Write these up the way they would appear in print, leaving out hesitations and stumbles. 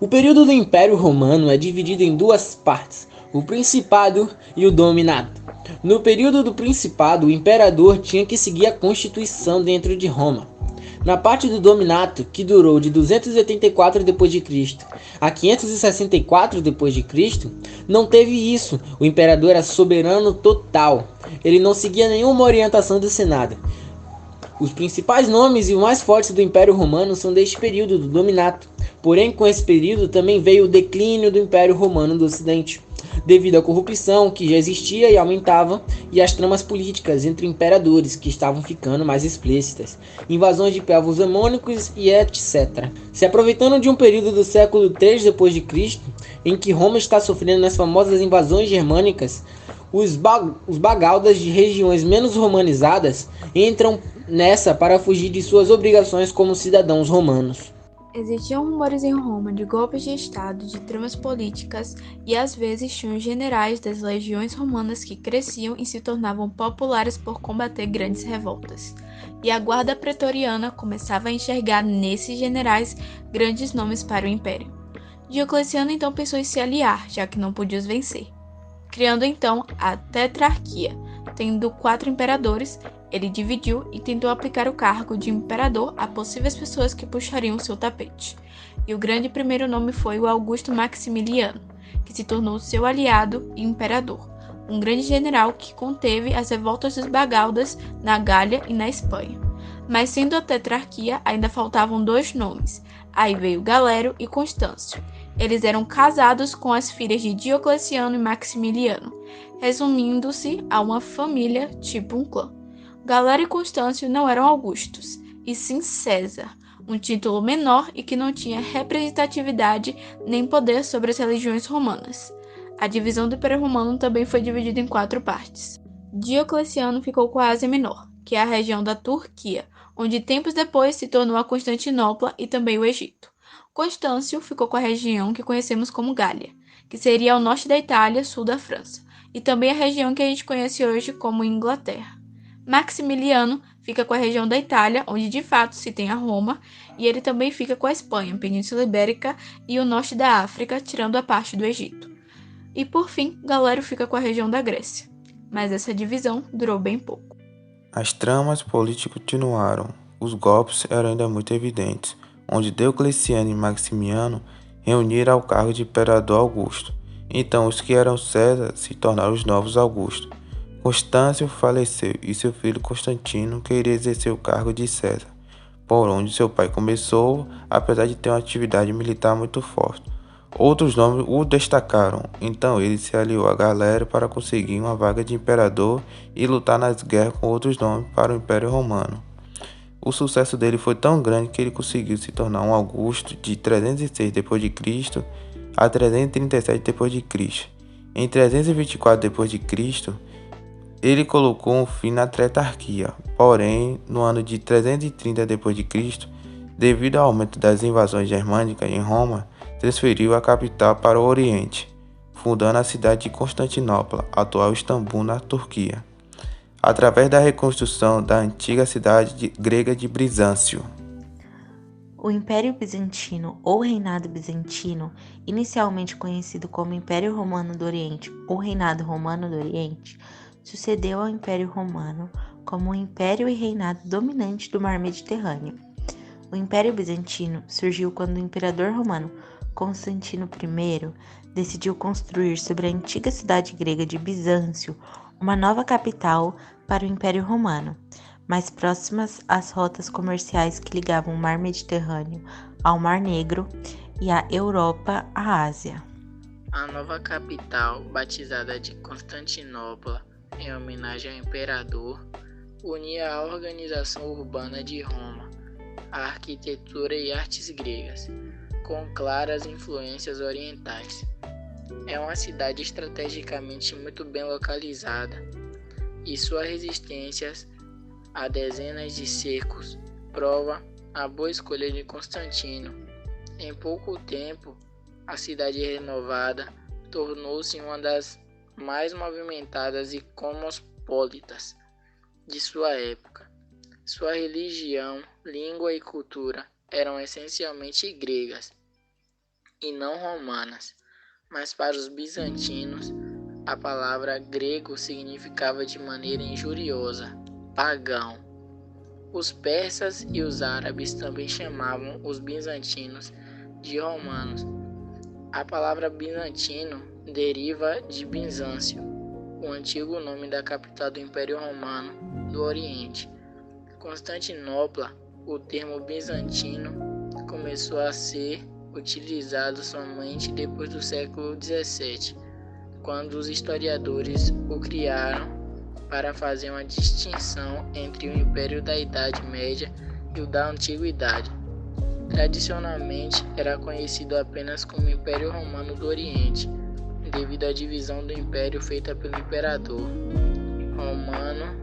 O período do Império Romano é dividido em duas partes, o Principado e o Dominato. No período do Principado, o imperador tinha que seguir a Constituição dentro de Roma. Na parte do Dominato, que durou de 284 d.C. a 564 d.C., não teve isso. O imperador era soberano total. Ele não seguia nenhuma orientação do Senado. Os principais nomes e os mais fortes do Império Romano são deste período do Dominato. Porém, com esse período também veio o declínio do Império Romano do Ocidente, devido à corrupção que já existia e aumentava, e às tramas políticas entre imperadores que estavam ficando mais explícitas, invasões de povos hamônicos e etc. Se aproveitando de um período do século III d.C., em que Roma está sofrendo as famosas invasões germânicas, os bagaudas de regiões menos romanizadas entram nessa para fugir de suas obrigações como cidadãos romanos. Existiam rumores em Roma de golpes de estado, de tramas políticas e às vezes tinham generais das legiões romanas que cresciam e se tornavam populares por combater grandes revoltas. E a guarda pretoriana começava a enxergar nesses generais grandes nomes para o império. Diocleciano então pensou em se aliar, já que não podia os vencer, criando então a tetrarquia. Tendo 4 imperadores, ele dividiu e tentou aplicar o cargo de imperador a possíveis pessoas que puxariam seu tapete. E o grande primeiro nome foi o Augusto Maximiliano, que se tornou seu aliado e imperador, um grande general que conteve as revoltas dos bagaudas na Gália e na Espanha. Mas sendo a tetrarquia, ainda faltavam 2 nomes. Aí veio Galero e Constâncio. Eles eram casados com as filhas de Diocleciano e Maximiliano, resumindo-se a uma família tipo um clã. Galero e Constâncio não eram Augustos, e sim César, um título menor e que não tinha representatividade nem poder sobre as religiões romanas. A divisão do Império Romano também foi dividida em 4 partes. Diocleciano ficou com a Ásia Menor, que é a região da Turquia, onde tempos depois se tornou a Constantinopla e também o Egito. Constâncio ficou com a região que conhecemos como Gália, que seria ao norte da Itália, sul da França, e também a região que a gente conhece hoje como Inglaterra. Maximiliano fica com a região da Itália, onde de fato se tem a Roma, e ele também fica com a Espanha, Península Ibérica e o norte da África, tirando a parte do Egito. E por fim, Galero fica com a região da Grécia. Mas essa divisão durou bem pouco. As tramas políticas continuaram. Os golpes eram ainda muito evidentes, onde Diocleciano e Maximiano reuniram ao cargo de imperador Augusto. Então os que eram César se tornaram os novos Augustos. Constâncio faleceu e seu filho Constantino queria exercer o cargo de César, por onde seu pai começou, apesar de ter uma atividade militar muito forte. Outros nomes o destacaram, então ele se aliou a Galera para conseguir uma vaga de imperador e lutar nas guerras com outros nomes para o Império Romano. O sucesso dele foi tão grande que ele conseguiu se tornar um Augusto de 306 d.C. a 337 d.C. Em 324 d.C., ele colocou um fim na tetrarquia, porém, no ano de 330 d.C., devido ao aumento das invasões germânicas em Roma, transferiu a capital para o Oriente, fundando a cidade de Constantinopla, atual Istambul, na Turquia, através da reconstrução da antiga cidade grega de Bizâncio. O Império Bizantino ou Reinado Bizantino, inicialmente conhecido como Império Romano do Oriente ou Reinado Romano do Oriente, sucedeu ao Império Romano como o império e reinado dominante do Mar Mediterrâneo. O Império Bizantino surgiu quando o imperador romano Constantino I decidiu construir sobre a antiga cidade grega de Bizâncio uma nova capital para o Império Romano, mais próximas às rotas comerciais que ligavam o Mar Mediterrâneo ao Mar Negro e a Europa à Ásia. A nova capital, batizada de Constantinopla, em homenagem ao imperador, unia a organização urbana de Roma, a arquitetura e artes gregas, com claras influências orientais. É uma cidade estrategicamente muito bem localizada e sua resistência a dezenas de cercos prova a boa escolha de Constantino. Em pouco tempo, a cidade renovada tornou-se uma das mais movimentadas e cosmopolitas de sua época. Sua religião, língua e cultura eram essencialmente gregas. e não romanas, mas para os bizantinos, a palavra grego significava de maneira injuriosa, pagão. Os persas e os árabes também chamavam os bizantinos de romanos. A palavra bizantino deriva de Bizâncio, o antigo nome da capital do Império Romano do Oriente. Constantinopla, o termo bizantino começou a ser utilizado somente depois do século XVII, quando os historiadores o criaram para fazer uma distinção entre o Império da Idade Média e o da Antiguidade. Tradicionalmente era conhecido apenas como Império Romano do Oriente, devido à divisão do império feita pelo imperador romano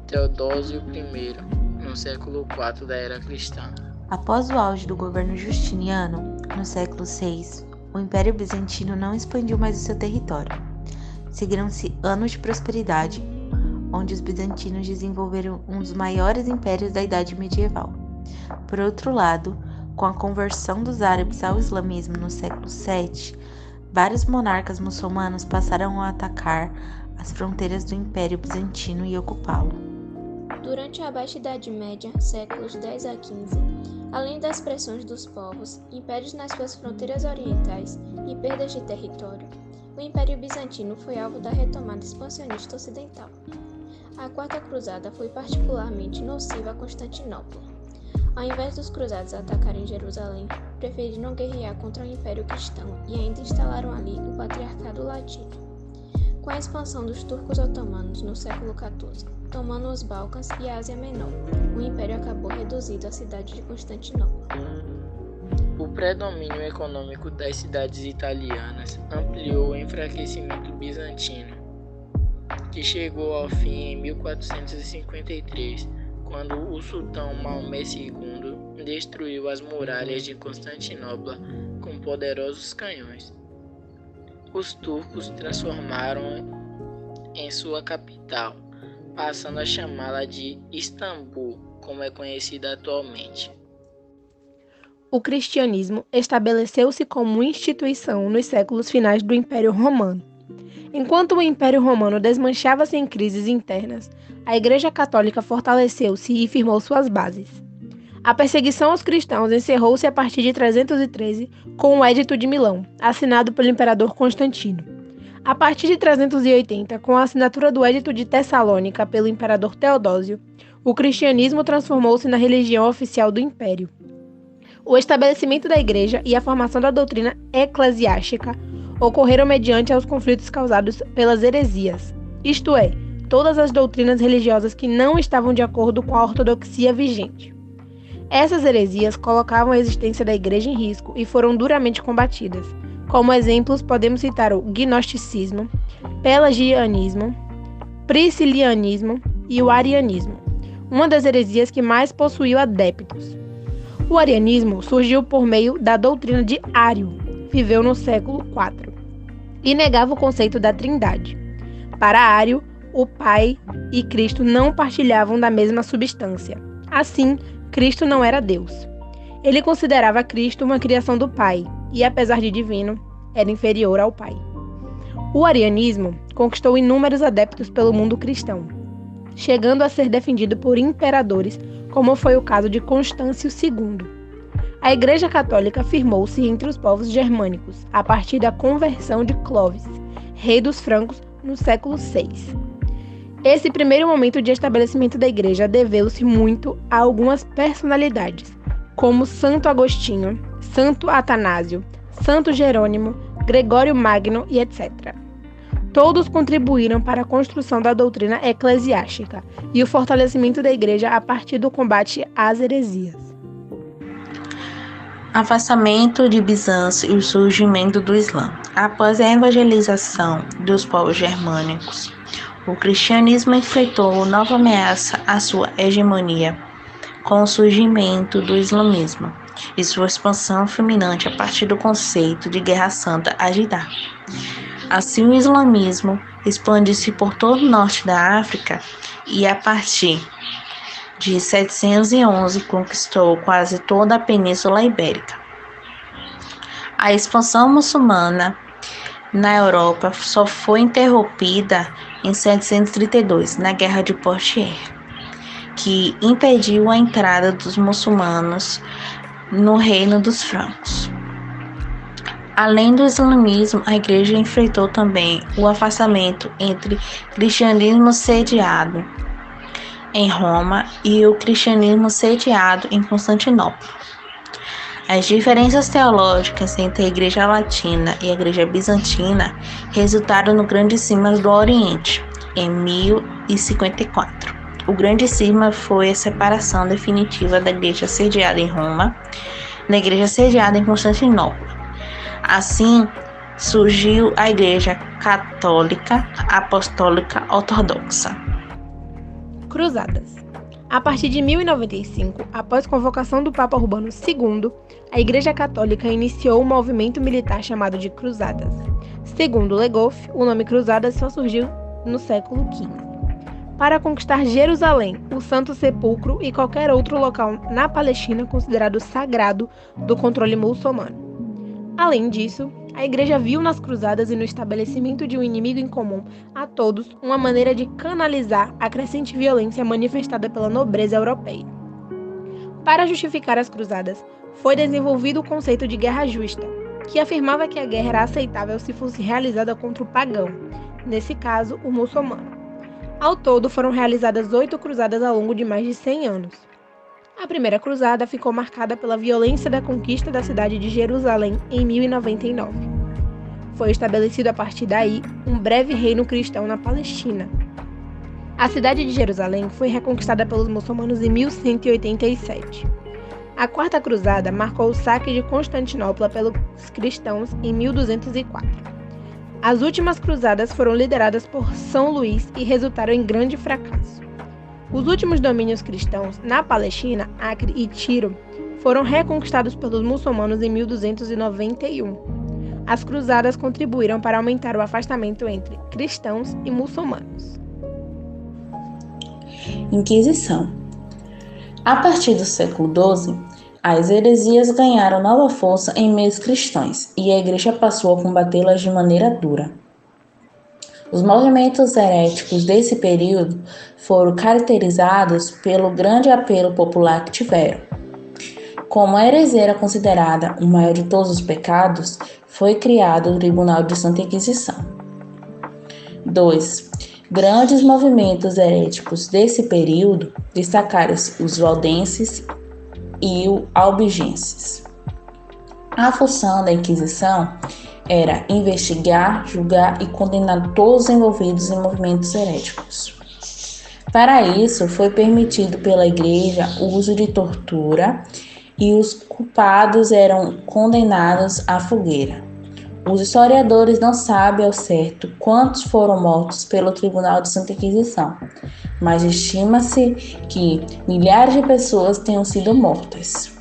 Teodósio I, no século IV da Era Cristã. Após o auge do governo Justiniano, no século VI, o Império Bizantino não expandiu mais o seu território. Seguiram-se anos de prosperidade, onde os bizantinos desenvolveram um dos maiores impérios da Idade Medieval. Por outro lado, com a conversão dos árabes ao islamismo no século VII, vários monarcas muçulmanos passaram a atacar as fronteiras do Império Bizantino e ocupá-lo. Durante a Baixa Idade Média, séculos 10 a 15, além das pressões dos povos, impérios nas suas fronteiras orientais e perdas de território, o Império Bizantino foi alvo da retomada expansionista ocidental. A Quarta Cruzada foi particularmente nociva a Constantinopla. Ao invés dos cruzados atacarem Jerusalém, preferiram guerrear contra o Império Cristão e ainda instalaram ali o Patriarcado Latino. Com a expansão dos turcos otomanos no século XIV, tomando os Balcãs e a Ásia Menor, o Império acabou reduzido à cidade de Constantinopla. O predomínio econômico das cidades italianas ampliou o enfraquecimento bizantino, que chegou ao fim em 1453, quando o sultão Maomé II destruiu as muralhas de Constantinopla com poderosos canhões. Os turcos transformaram em sua capital, passando a chamá-la de Istambul, como é conhecida atualmente. O cristianismo estabeleceu-se como instituição nos séculos finais do Império Romano. Enquanto o Império Romano desmanchava-se em crises internas, a Igreja Católica fortaleceu-se e firmou suas bases. A perseguição aos cristãos encerrou-se a partir de 313 com o Edito de Milão, assinado pelo imperador Constantino. A partir de 380, com a assinatura do Edito de Tessalônica pelo imperador Teodósio, o cristianismo transformou-se na religião oficial do império. O estabelecimento da igreja e a formação da doutrina eclesiástica ocorreram mediante aos conflitos causados pelas heresias, isto é, todas as doutrinas religiosas que não estavam de acordo com a ortodoxia vigente. Essas heresias colocavam a existência da igreja em risco e foram duramente combatidas. Como exemplos, podemos citar o gnosticismo, pelagianismo, priscilianismo e o arianismo, uma das heresias que mais possuiu adeptos. O arianismo surgiu por meio da doutrina de Ário, viveu no século IV, e negava o conceito da Trindade. Para Ário, o Pai e Cristo não partilhavam da mesma substância. Assim, Cristo não era Deus. Ele considerava Cristo uma criação do Pai, e apesar de divino, era inferior ao Pai. O arianismo conquistou inúmeros adeptos pelo mundo cristão, chegando a ser defendido por imperadores, como foi o caso de Constâncio II. A Igreja Católica firmou-se entre os povos germânicos, a partir da conversão de Clovis, rei dos francos, no século VI. Esse primeiro momento de estabelecimento da Igreja deveu-se muito a algumas personalidades, como Santo Agostinho, Santo Atanásio, Santo Jerônimo, Gregório Magno e etc. Todos contribuíram para a construção da doutrina eclesiástica e o fortalecimento da Igreja a partir do combate às heresias. Afastamento de Bizâncio e o surgimento do Islã. Após a evangelização dos povos germânicos, o cristianismo enfrentou nova ameaça à sua hegemonia com o surgimento do islamismo e sua expansão fulminante a partir do conceito de Guerra Santa a Jidá. Assim, o islamismo expande-se por todo o norte da África e, a partir de 711, conquistou quase toda a Península Ibérica. A expansão muçulmana na Europa só foi interrompida em 732, na Guerra de Poitiers, que impediu a entrada dos muçulmanos no Reino dos Francos. Além do islamismo, a igreja enfrentou também o afastamento entre cristianismo sediado em Roma e o cristianismo sediado em Constantinopla. As diferenças teológicas entre a Igreja Latina e a Igreja Bizantina resultaram no Grande Cisma do Oriente, em 1054. O Grande Cisma foi a separação definitiva da Igreja sediada em Roma da Igreja sediada em Constantinopla. Assim, surgiu a Igreja Católica Apostólica Ortodoxa. Cruzadas. A partir de 1095, após convocação do Papa Urbano II, a Igreja Católica iniciou um movimento militar chamado de Cruzadas. Segundo Le Goff, o nome Cruzadas só surgiu no século XV, para conquistar Jerusalém, o Santo Sepulcro e qualquer outro local na Palestina considerado sagrado do controle muçulmano. Além disso, a Igreja viu nas cruzadas e no estabelecimento de um inimigo em comum a todos uma maneira de canalizar a crescente violência manifestada pela nobreza europeia. Para justificar as cruzadas, foi desenvolvido o conceito de guerra justa, que afirmava que a guerra era aceitável se fosse realizada contra o pagão, nesse caso, o muçulmano. Ao todo, foram realizadas 8 cruzadas ao longo de mais de 100 anos. A primeira cruzada ficou marcada pela violência da conquista da cidade de Jerusalém em 1099. Foi estabelecido a partir daí um breve reino cristão na Palestina. A cidade de Jerusalém foi reconquistada pelos muçulmanos em 1187. A quarta cruzada marcou o saque de Constantinopla pelos cristãos em 1204. As últimas cruzadas foram lideradas por São Luís e resultaram em grande fracasso. Os últimos domínios cristãos, na Palestina, Acre e Tiro, foram reconquistados pelos muçulmanos em 1291. As cruzadas contribuíram para aumentar o afastamento entre cristãos e muçulmanos. Inquisição. A partir do século XII, as heresias ganharam nova força em meios cristãos e a Igreja passou a combatê-las de maneira dura. Os movimentos heréticos desse período foram caracterizados pelo grande apelo popular que tiveram. Como a heresia era considerada o maior de todos os pecados, foi criado o Tribunal de Santa Inquisição. 2. Grandes movimentos heréticos desse período destacaram-se os valdenses e os albigenses. A função da Inquisição era investigar, julgar e condenar todos os envolvidos em movimentos heréticos. Para isso, foi permitido pela Igreja o uso de tortura e os culpados eram condenados à fogueira. Os historiadores não sabem ao certo quantos foram mortos pelo Tribunal de Santa Inquisição, mas estima-se que milhares de pessoas tenham sido mortas.